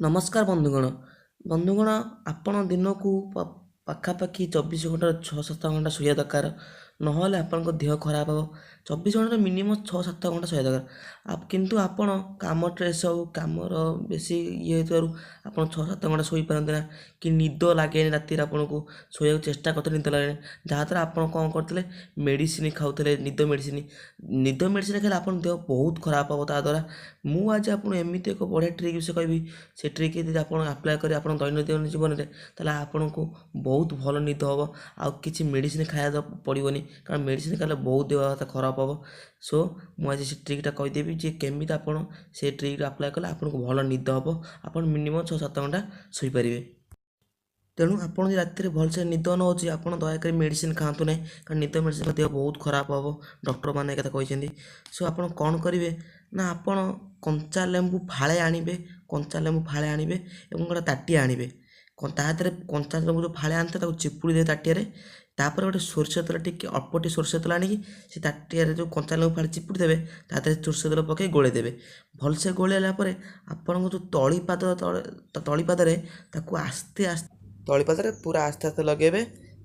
ନମସ୍କାର ବନ୍ଧୁଗଣ। ବନ୍ଧୁଗଣ, ଆପଣ ଦିନକୁ ପାଖାପାଖି 24 ଘଣ୍ଟାରୁ 6-7 ଘଣ୍ଟା ଶୋଇବା ଦରକାର, ନହେଲେ ଆପଣଙ୍କ ଦେହ ଖରାପ ହେବ। 24 ଘଣ୍ଟାରେ ମିନିମମ୍ 6-7 ଘଣ୍ଟା ଶୋଇବା ଦରକାର। କିନ୍ତୁ ଆପଣ କାମ ଷ୍ଟ୍ରେସ୍ ହେଉ, କାମର ବେଶୀ ହେଇଥିବାରୁ ଆପଣ 6-7 ଘଣ୍ଟା ଶୋଇପାରନ୍ତି ନା, କି ନିଦ ଲାଗେନି ରାତିରେ, ଆପଣଙ୍କୁ ଶୋଇବାକୁ ଚେଷ୍ଟା କରୁଥିଲେ ନିଦ ଲାଗେନି। ଯାହାଦ୍ୱାରା ଆପଣ କ'ଣ କରୁଥିଲେ, ମେଡ଼ିସିନ ଖାଉଥିଲେ, ନିଦ ମେଡ଼ିସିନ ଖାଇଲେ ଆପଣଙ୍କ ଦେହ ବହୁତ ଖରାପ ହେବ। ତା ଦ୍ୱାରା ମୁଁ ଆଜି ଆପଣଙ୍କୁ ଏମିତି ଏକ ବଢ଼ିଆ ଟ୍ରିକ୍ ବିଷୟ କହିବି। ସେ ଟ୍ରିକ୍ ଯଦି ଆପଣ ଆପ୍ଲାଏ କରି ଆପଣ ଦୈନନ୍ଦିନ ଜୀବନରେ, ତାହେଲେ ଆପଣଙ୍କୁ ବହୁତ ଭଲ ନିଦ ହେବ। ଆଉ କିଛି ମେଡ଼ିସିନ ଖାଇବା ପଡ଼ିବନି, କାରଣ ମେଡ଼ିସିନ ଖାଇଲେ ବହୁତ ଦେହ ହାତ ଖରାପ ହେବ। ସୋ ମୁଁ ଆଜି ସେ ଟ୍ରିକ୍ଟା କହିଦେବି ଯେ କେମିତି ଆପଣ ସେ ଟ୍ରିକ୍ ଆପ୍ଲାଏ କଲେ ଆପଣଙ୍କୁ ଭଲ ନିଦ ହେବ, ଆପଣ ମିନିମମ୍ 6-7 ଘଣ୍ଟା ଶୋଇପାରିବେ। ତେଣୁ ଆପଣ ଯଦି ରାତିରେ ଭଲସେ ନିଦ ନ ହେଉଛି, ଆପଣ ଦୟାକରି ମେଡ଼ିସିନ ଖାଆନ୍ତୁ ନାହିଁ, କାରଣ ନିଦ ମେଡ଼ିସିନ ଦେହ ବହୁତ ଖରାପ ହେବ। ଡକ୍ଟରମାନେ ଏ କଥା କହିଛନ୍ତି। ସୋ ଆପଣ କ'ଣ କରିବେ ନା, ଆପଣ କଞ୍ଚା ଲେମ୍ବୁ ଫାଳେ ଆଣିବେ ଏବଂ ଗୋଟେ ତାଟିଆ ଆଣିବେ। ତା ଦେହରେ କଞ୍ଚା ଲେମ୍ବୁ ଯେଉଁ ଫାଳେ ଆଣିଥିବେ ତାକୁ ଚିପୁଡ଼ି ଦେବେ ତାଟିଆରେ। ତାପରେ ଗୋଟେ ସୋରିଷ ତେଲ, ଟିକେ ଅଳ୍ପ ଟିକେ ସୋରିଷ ତେଲ ଆଣିକି ସେ ତାଟିଆରେ ଯେଉଁ କଞ୍ଚା ଲେମ୍ବୁ ଫାଳେ ଚିପୁଡ଼ି ଦେବେ, ତା ଦେହରେ ସୋରିଷ ତେଲ ପକାଇ ଗୋଳେଇ ଦେବେ। ଭଲସେ ଗୋଳେଇଲା ପରେ ଆପଣଙ୍କ ଯେଉଁ ତଳିପାଦରେ ତାକୁ ତଳିପାଦରେ ପୁରା ଆସ୍ତେ ଆସ୍ତେ ଲଗାଇବେ।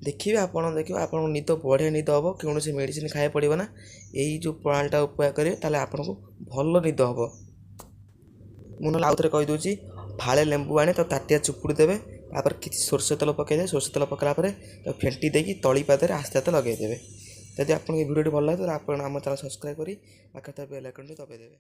ଦେଖିବେ ଆପଣଙ୍କ ନିଦ ବଢ଼ିଆ ନିଦ ହେବ, କୌଣସି ମେଡ଼ିସିନ ଖାଇବାକୁ ପଡ଼ିବ ନା। ଏଇ ଯେଉଁ ପ୍ରଣାଳୀଟା ଉପयोग କରିବେ, ତାହେଲେ ଆପଣଙ୍କୁ ଭଲ ନିଦ ହେବ। ମୁଁ ନହେଲେ ଆଉଥରେ କହିଦେଉଛି। ଫାଳେ ଲେମ୍ବୁ ଆଣି ତାକୁ ତାଟିଆ ଚିପୁଡ଼ି ଦେବେ, ତାପରେ କିଛି ସୋରିଷ ତେଲ ପକାଇଦେବେ। ସୋରିଷ ତେଲ ପକାଇଲା ପରେ ତାକୁ ଫେଣ୍ଟି ଦେଇକି ତଳିପାଦରେ ଆସ୍ତେ ଆସ୍ତେ ଲଗାଇଦେବେ। ଯଦି ଆପଣଙ୍କୁ ଏ ଭିଡ଼ିଓଟି ଭଲ ଲାଗେ, ତାହେଲେ ଆପଣ ଆମ ଚ୍ୟାନେଲ୍ ସବସ୍କ୍ରାଇବ୍ କରି ପାଖରେ ଥିବା ବେଲ୍ ଆଇକନ୍ଟି ଦବାଇଦେବେ।